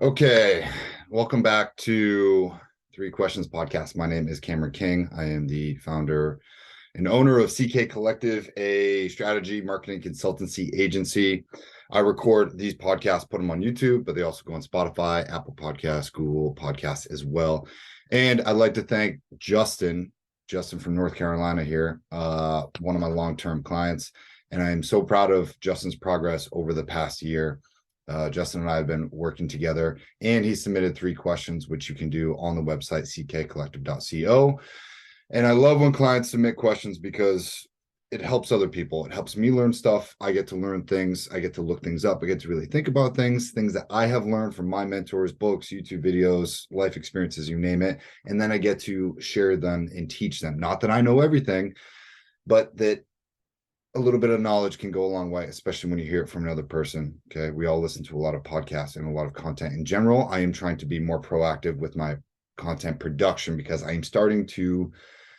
Okay, welcome back to Three Questions Podcast. My name is Cameron King. I am the founder and owner of CK Collective, a strategy marketing consultancy agency. I record these podcasts, put them on YouTube, but they also go on Spotify, Apple Podcasts, Google Podcasts as well. And I'd like to thank Justin from North Carolina here, one of my long-term clients. And I'm so proud of Justin's progress over the past year. Justin and I have been working together, and he submitted 3 questions, which you can do on the website, ckcollective.co. And I love when clients submit questions because it helps other people. It helps me learn stuff. I get to learn things. I get to look things up. I get to really think about things that I have learned from my mentors, books, YouTube videos, life experiences, you name it. And then I get to share them and teach them. Not that I know everything, but that a little bit of knowledge can go a long way, especially when you hear it from another person. Okay. We all listen to a lot of podcasts and a lot of content in general. I am trying to be more proactive with my content production because I am starting to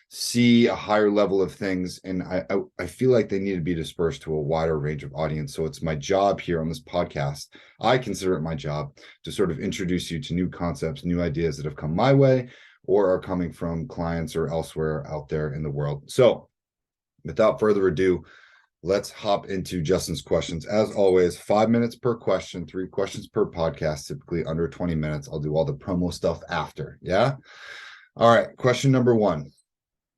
see a higher level of things. And I feel like they need to be dispersed to a wider range of audience. So it's my job here on this podcast. I consider it my job to sort of introduce you to new concepts, new ideas that have come my way or are coming from clients or elsewhere out there in the world. So without further ado, let's hop into Justin's questions. As always, 5 minutes per question, 3 questions per podcast, typically under 20 minutes. I'll do all the promo stuff after. Yeah. All right. Question number 1.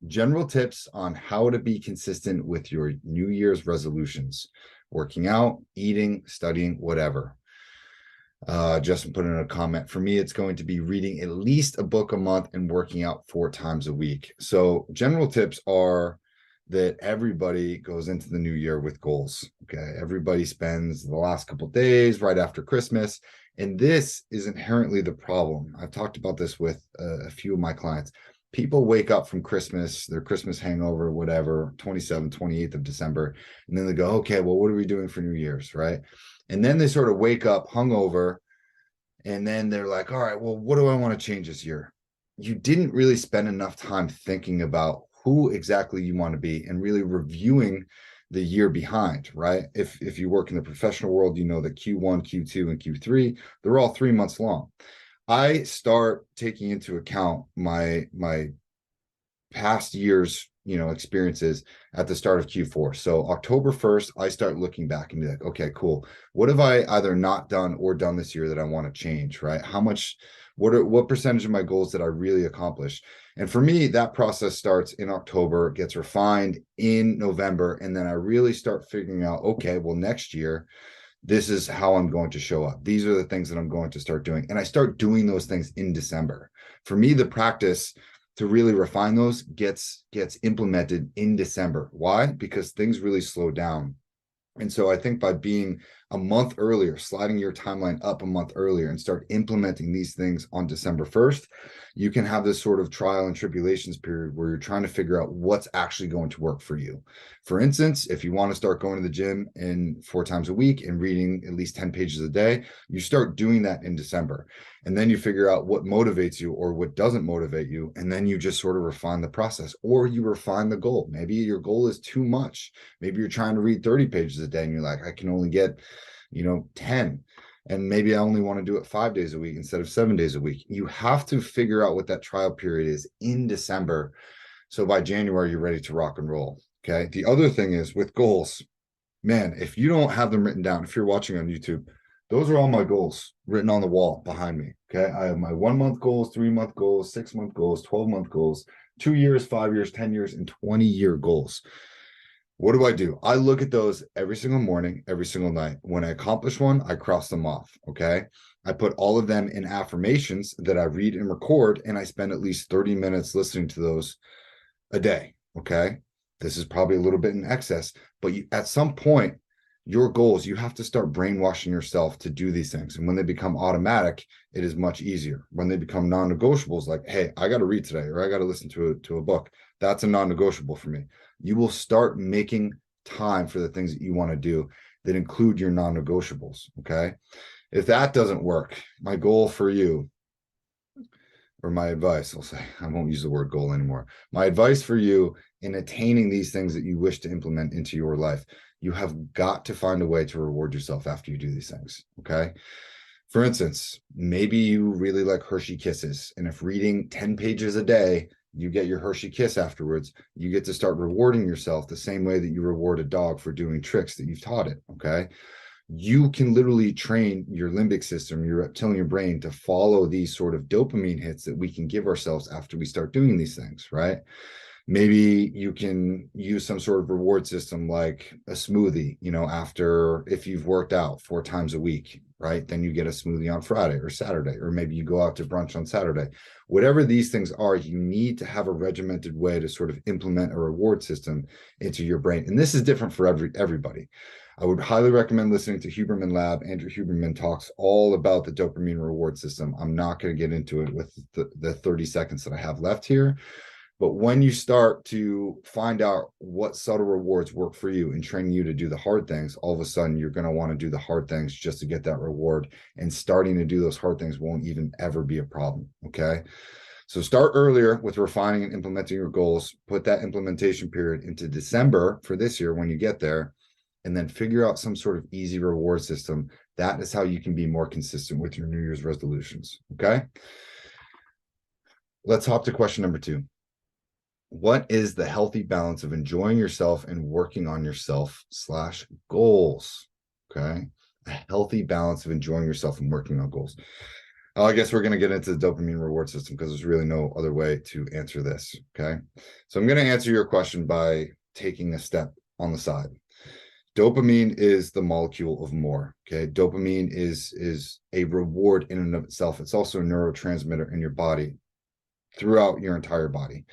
General tips on how to be consistent with your New Year's resolutions, working out, eating, studying, whatever. Justin put in a comment. For me, it's going to be reading at least a book a month and working out 4 times a week. So general tips are that everybody goes into the new year with goals. Okay. Everybody spends the last couple of days right after Christmas. And this is inherently the problem. I've talked about this with a few of my clients. People wake up from Christmas, their Christmas hangover, whatever, 27th, 28th of December. And then they go, okay, well, what are we doing for New Year's? Right. And then they sort of wake up hungover. And then they're like, all right, well, what do I want to change this year? You didn't really spend enough time thinking about who exactly you want to be and really reviewing the year behind, right? If you work in the professional world, you know that Q1, Q2, and Q3, they're all 3 months long. I start taking into account my past years, experiences at the start of Q4. So October 1st, I start looking back and be like, okay, cool. What have I either not done or done this year that I want to change, right? What percentage of my goals did I really accomplish? And for me, that process starts in October, gets refined in November, and then I really start figuring out, okay, well, next year, this is how I'm going to show up. These are the things that I'm going to start doing. And I start doing those things in December. For me, the practice to really refine those gets implemented in December. Why? Because things really slow down. And so I think by being a month earlier, sliding your timeline up a month earlier and start implementing these things on December 1st, you can have this sort of trial and tribulations period where you're trying to figure out what's actually going to work for you. For instance, if you want to start going to the gym 4 times a week and reading at least 10 pages a day, you start doing that in December. And then you figure out what motivates you or what doesn't motivate you. And then you just sort of refine the process or you refine the goal. Maybe your goal is too much. Maybe you're trying to read 30 pages a day and you're like, I can only get 10, and maybe I only want to do it 5 days a week instead of 7 days a week. You have to figure out what that trial period is in December, so by January you're ready to rock and roll. Okay. The other thing is with goals, man, if you don't have them written down, if you're watching on YouTube, those are all my goals written on the wall behind me. Okay. I have my 1 month goals, 3 month goals, 6 month goals, 12-month goals, 2 years, 5 years, 10 years, and 20-year goals. What do? I look at those every single morning, every single night. When I accomplish one, I cross them off. Okay. I put all of them in affirmations that I read and record, and I spend at least 30 minutes listening to those a day. Okay. This is probably a little bit in excess, but at some point, your goals, you have to start brainwashing yourself to do these things. And when they become automatic, it is much easier. When they become non-negotiables, like, hey, I got to read today, or I got to listen to a book. That's a non-negotiable for me. You will start making time for the things that you want to do that include your non-negotiables. Okay. If that doesn't work, my goal for you, or my advice, I'll say, I won't use the word goal anymore. My advice for you in attaining these things that you wish to implement into your life, you have got to find a way to reward yourself after you do these things. Okay. For instance, maybe you really like Hershey Kisses, and if reading 10 pages a day, you get your Hershey Kiss afterwards, you get to start rewarding yourself the same way that you reward a dog for doing tricks that you've taught it, okay? You can literally train your limbic system, your reptilian brain, to follow these sort of dopamine hits that we can give ourselves after we start doing these things, right? Maybe you can use some sort of reward system like a smoothie, after, if you've worked out 4 times a week, right? Then you get a smoothie on Friday or Saturday, or maybe you go out to brunch on Saturday. Whatever these things are, you need to have a regimented way to sort of implement a reward system into your brain. And this is different for everybody. I would highly recommend listening to Huberman Lab. Andrew Huberman talks all about the dopamine reward system. I'm not going to get into it with the 30 seconds that I have left here. But when you start to find out what subtle rewards work for you and training you to do the hard things, all of a sudden you're going to want to do the hard things just to get that reward. And starting to do those hard things won't even ever be a problem. Okay. So start earlier with refining and implementing your goals. Put that implementation period into December for this year when you get there, and then figure out some sort of easy reward system. That is how you can be more consistent with your New Year's resolutions. Okay. Let's hop to question number 2. What is the healthy balance of enjoying yourself and working on yourself/goals? Okay. A healthy balance of enjoying yourself and working on goals. I guess we're going to get into the dopamine reward system because there's really no other way to answer this. Okay. So I'm going to answer your question by taking a step on the side. Dopamine is the molecule of more. Okay. Dopamine is a reward in and of itself. It's also a neurotransmitter in your body, throughout your entire body.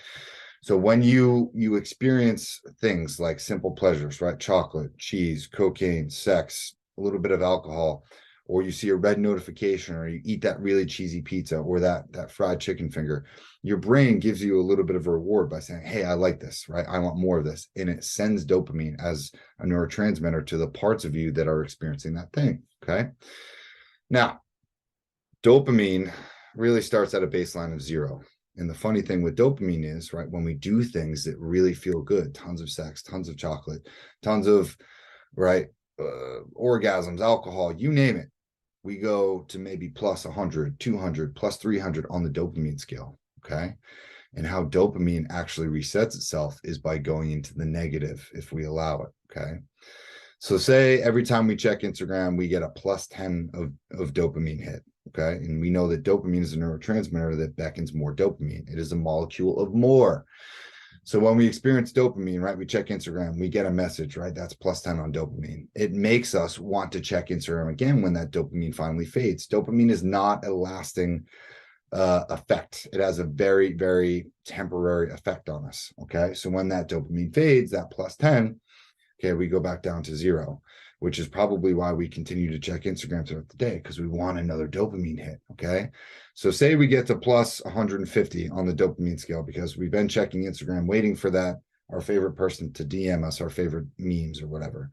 So when you experience things like simple pleasures, right? Chocolate, cheese, cocaine, sex, a little bit of alcohol, or you see a red notification, or you eat that really cheesy pizza, or that fried chicken finger, your brain gives you a little bit of a reward by saying, hey, I like this, right? I want more of this. And it sends dopamine as a neurotransmitter to the parts of you that are experiencing that thing. Okay. Now, dopamine really starts at a baseline of 0. And the funny thing with dopamine is, right, when we do things that really feel good, tons of sex, tons of chocolate, tons of, right, orgasms, alcohol, you name it, we go to maybe plus 100, 200, plus 300 on the dopamine scale. Okay. And how dopamine actually resets itself is by going into the negative if we allow it. Okay. So say every time we check Instagram, we get a plus 10 of dopamine hit. Okay. And we know that dopamine is a neurotransmitter that beckons more dopamine. It is a molecule of more. So when we experience dopamine, right, we check Instagram, we get a message, right? That's plus 10 on dopamine. It makes us want to check Instagram again when that dopamine finally fades. Dopamine is not a lasting effect. It has a very, very temporary effect on us. Okay. So when that dopamine fades, that plus 10, okay, we go back down to 0, which is probably why we continue to check Instagram throughout the day, because we want another dopamine hit. Okay. So say we get to plus 150 on the dopamine scale because we've been checking Instagram, waiting for our favorite person to DM us our favorite memes or whatever.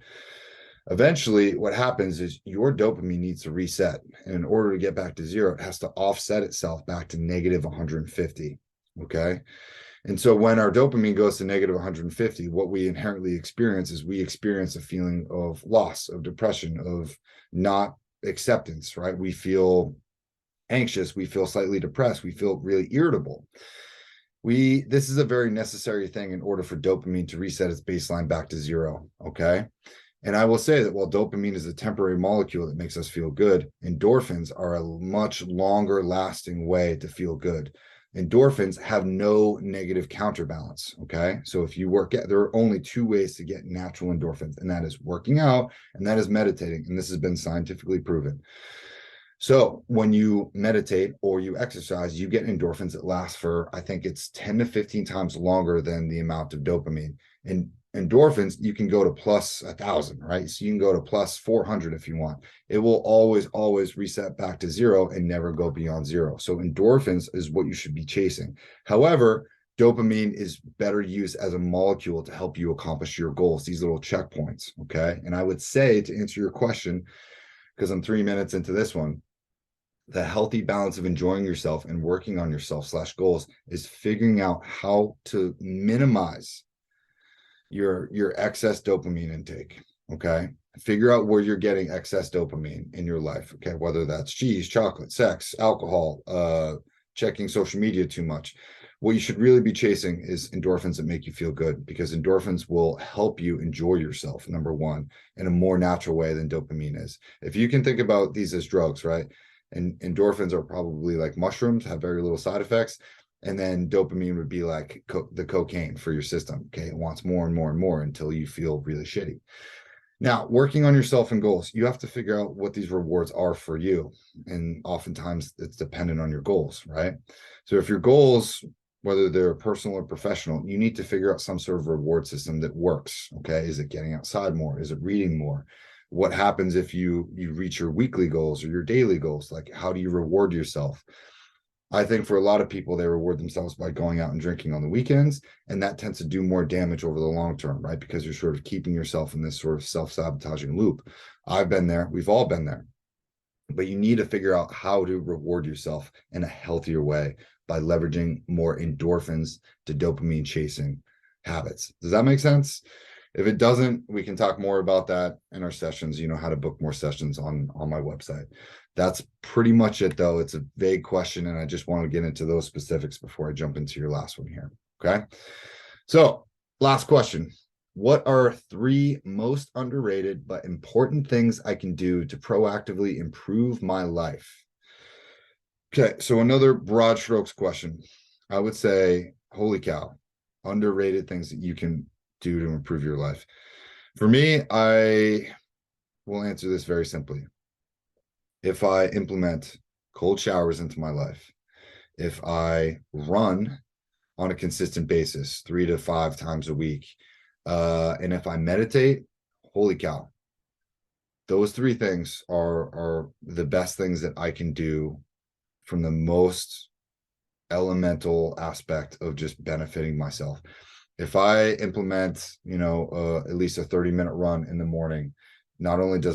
Eventually, what happens is your dopamine needs to reset. And in order to get back to 0, it has to offset itself back to negative 150. Okay. And so when our dopamine goes to negative 150, what we inherently experience is we experience a feeling of loss, of depression, of not acceptance, right? We feel anxious, we feel slightly depressed, we feel really irritable. This is a very necessary thing in order for dopamine to reset its baseline back to 0. Okay. And I will say that while dopamine is a temporary molecule that makes us feel good, endorphins are a much longer lasting way to feel good. Endorphins have no negative counterbalance. Okay. So if you there are only 2 ways to get natural endorphins, and that is working out and that is meditating. And this has been scientifically proven. So when you meditate or you exercise, you get endorphins that last for, I think it's 10 to 15 times longer than the amount of dopamine. And endorphins, you can go to plus 1,000, right? So you can go to plus 400 if you want. It will always reset back to 0 and never go beyond 0. So endorphins is what you should be chasing. However, dopamine is better used as a molecule to help you accomplish your goals, these little checkpoints. Okay. And I would say, to answer your question, because I'm 3 minutes into this one, the healthy balance of enjoying yourself and working on yourself/goals is figuring out how to minimize your excess dopamine intake. Okay. Figure out where you're getting excess dopamine in your life. Okay. Whether that's cheese, chocolate, sex, alcohol, checking social media too much. What you should really be chasing is endorphins that make you feel good, because endorphins will help you enjoy yourself, number one, in a more natural way than dopamine is. If you can think about these as drugs, right? And endorphins are probably like mushrooms, have very little side effects. And then dopamine would be like the cocaine for your system. Okay. It wants more and more and more until you feel really shitty. Now, working on yourself and goals, you have to figure out what these rewards are for you. And oftentimes it's dependent on your goals, right? So if your goals, whether they're personal or professional, you need to figure out some sort of reward system that works. Okay. Is it getting outside more? Is it reading more? What happens if you reach your weekly goals or your daily goals? Like, how do you reward yourself? I think for a lot of people, they reward themselves by going out and drinking on the weekends, and that tends to do more damage over the long term, right? Because you're sort of keeping yourself in this sort of self-sabotaging loop. I've been there. We've all been there. But you need to figure out how to reward yourself in a healthier way by leveraging more endorphins to dopamine chasing habits. Does that make sense? If it doesn't, we can talk more about that in our sessions. You know how to book more sessions on my website. That's pretty much it, though. It's a vague question, and I just want to get into those specifics before I jump into your last one here. Okay. So, last question. What are 3 most underrated but important things I can do to proactively improve my life? Okay. So, another broad strokes question. I would say, holy cow, underrated things that you can do to improve your life. For me, I will answer this very simply. If I implement cold showers into my life, if I run on a consistent basis 3 to 5 times a week, and if I meditate, holy cow, those 3 things are the best things that I can do from the most elemental aspect of just benefiting myself. If I implement, at least a 30-minute run in the morning, not only do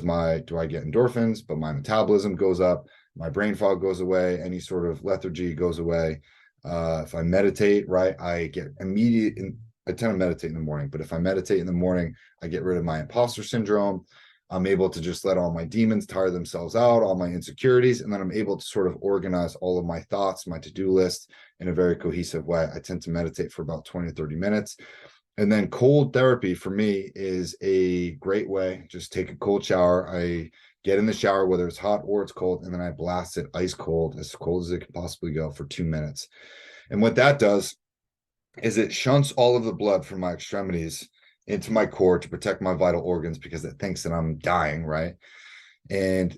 I get endorphins, but my metabolism goes up, my brain fog goes away, any sort of lethargy goes away. If I meditate, right, I tend to meditate in the morning, but if I meditate in the morning, I get rid of my imposter syndrome. I'm able to just let all my demons tire themselves out, all my insecurities, and then I'm able to sort of organize all of my thoughts, my to-do list in a very cohesive way. I tend to meditate for about 20 to 30 minutes. And then cold therapy for me is a great way. Just take a cold shower. I get in the shower, whether it's hot or it's cold, and then I blast it ice cold as it can possibly go for 2 minutes. And what that does is it shunts all of the blood from my extremities into my core to protect my vital organs, because it thinks that I'm dying, right? And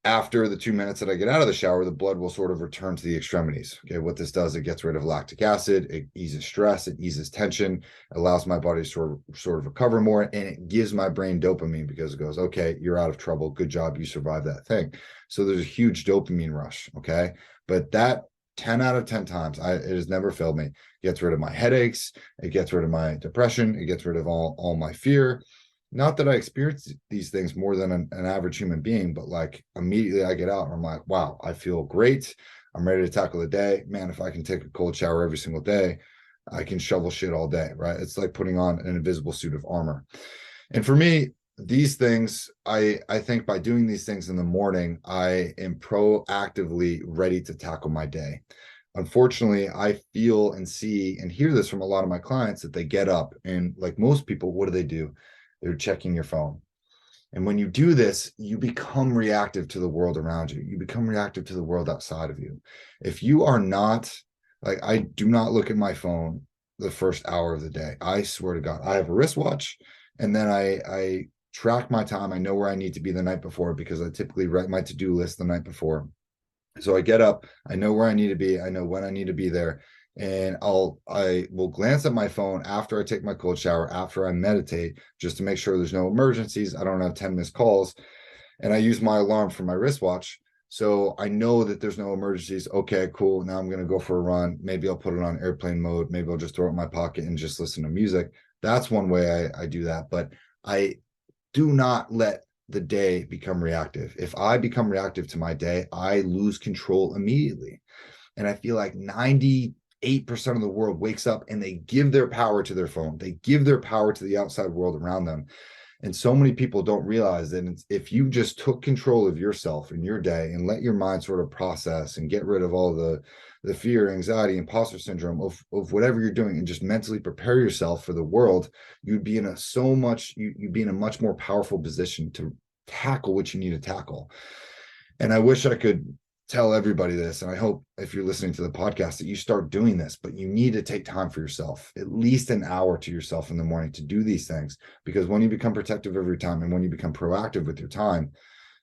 after the 2 minutes that I get out of the shower, the blood will sort of return to the extremities. Okay, what this does, it gets rid of lactic acid, it eases stress, it eases tension, allows my body to sort of recover more, and it gives my brain dopamine, because it goes, okay, you're out of trouble, good job, you survived that thing. So there's a huge dopamine rush. Okay, but that 10 out of 10 times, it has never failed me. It gets rid of my headaches, it gets rid of my depression, it gets rid of all my fear. Not that I experience these things more than an average human being, but like immediately I get out and I'm like, wow, I feel great. I'm ready to tackle the day. Man, if I can take a cold shower every single day, I can shovel shit all day, right? It's like putting on an invisible suit of armor. And for me, these things, I think by doing these things in the morning, I am proactively ready to tackle my day. Unfortunately, I feel and see and hear this from a lot of my clients, that they get up and, like most people, what do? They're checking your phone. And when you do this, you become reactive to the world around you. You become reactive to the world outside of you. If you are not, like, I do not look at my phone the first hour of the day. I swear to God, I have a wristwatch, and then I track my time. I know where I need to be the night before, because I typically write my to-do list the night before. So I get up, I know where I need to be, I know when I need to be there, and I will glance at my phone after I take my cold shower, after I meditate, just to make sure there's no emergencies, I don't have 10 missed calls, and I use my alarm for my wristwatch, so I know that there's no emergencies. Okay, cool, now I'm going to go for a run. Maybe I'll put it on airplane mode, maybe I'll just throw it in my pocket and just listen to music. That's one way I do that, but I do not let the day become reactive. If I become reactive to my day, I lose control immediately. And I feel like 98% of the world wakes up and they give their power to their phone. They give their power to the outside world around them. And so many people don't realize that if you just took control of yourself and your day and let your mind sort of process and get rid of all the fear, anxiety, imposter syndrome of whatever you're doing, and just mentally prepare yourself for the world, you'd be in you'd be in a much more powerful position to tackle what you need to tackle. And I wish I could tell everybody this, and I hope if you're listening to the podcast that you start doing this, but you need to take time for yourself, at least an hour to yourself in the morning to do these things. Because when you become protective of your time and when you become proactive with your time,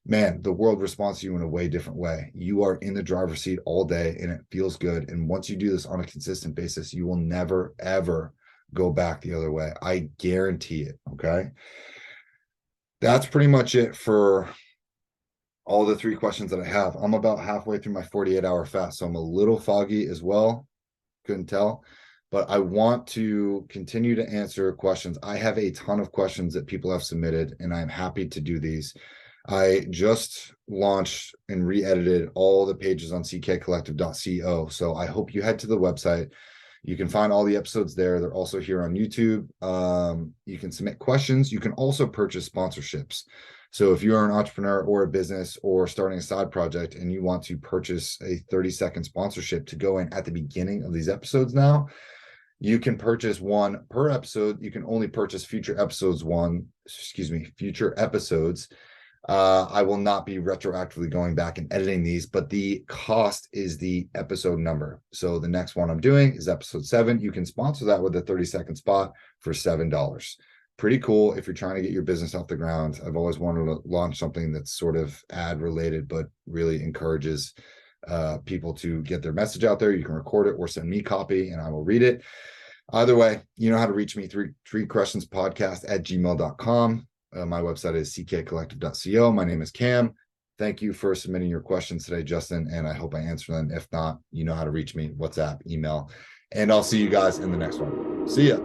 man, the world responds to you in a way different way. You are in the driver's seat all day and it feels good. And once you do this on a consistent basis, you will never, ever go back the other way. I guarantee it. Okay. That's pretty much it for all the 3 questions that I have. I'm about halfway through my 48-hour fast, so I'm a little foggy as well. Couldn't tell, but I want to continue to answer questions. I have a ton of questions that people have submitted, and I'm happy to do these. I just launched and re-edited all the pages on ckcollective.co, so I hope you head to the website. You can find all the episodes there. They're also here on YouTube. You can submit questions. You can also purchase sponsorships. So if you're an entrepreneur or a business or starting a side project and you want to purchase a 30-second sponsorship to go in at the beginning of these episodes now, you can purchase one per episode. You can only purchase future episodes. I will not be retroactively going back and editing these, but the cost is the episode number. So the next one I'm doing is episode 7. You can sponsor that with a 30-second spot for $7. Pretty cool if you're trying to get your business off the ground. I've always wanted to launch something that's sort of ad related, but really encourages people to get their message out there. You can record it or send me copy and I will read it. Either way, you know how to reach me, threequestionspodcast@gmail.com. My website is ckcollective.co. My name is Cam. Thank you for submitting your questions today, Justin, and I hope I answer them. If not, you know how to reach me, WhatsApp, email, and I'll see you guys in the next one. See ya.